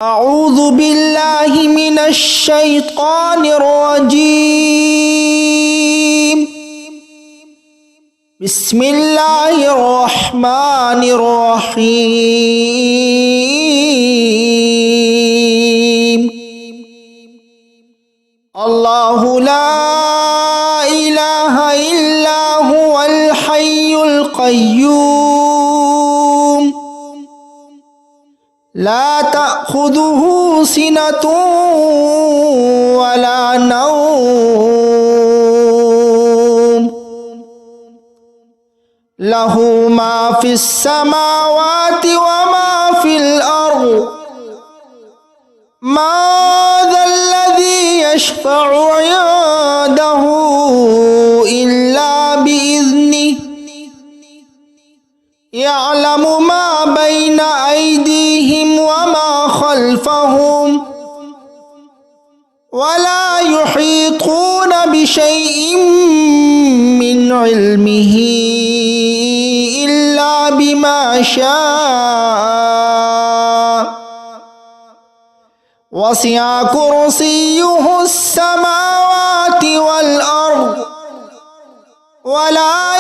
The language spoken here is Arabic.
أعوذ بالله من الشيطان الرجيم. بسم الله الرحمن الرحيم. الله لا إله إلا هو الحي القيوم لا تأخذه سنة ولا نوم له ما في السماوات وما في الأرض ما ذا الذي يشفع عنده إلا بإذنه يعلم ما بين أيديهم وما خلفهم ولا يحيطون بشيء من علمه إلا بما شاء وسع كرسيه السماوات والأرض ولا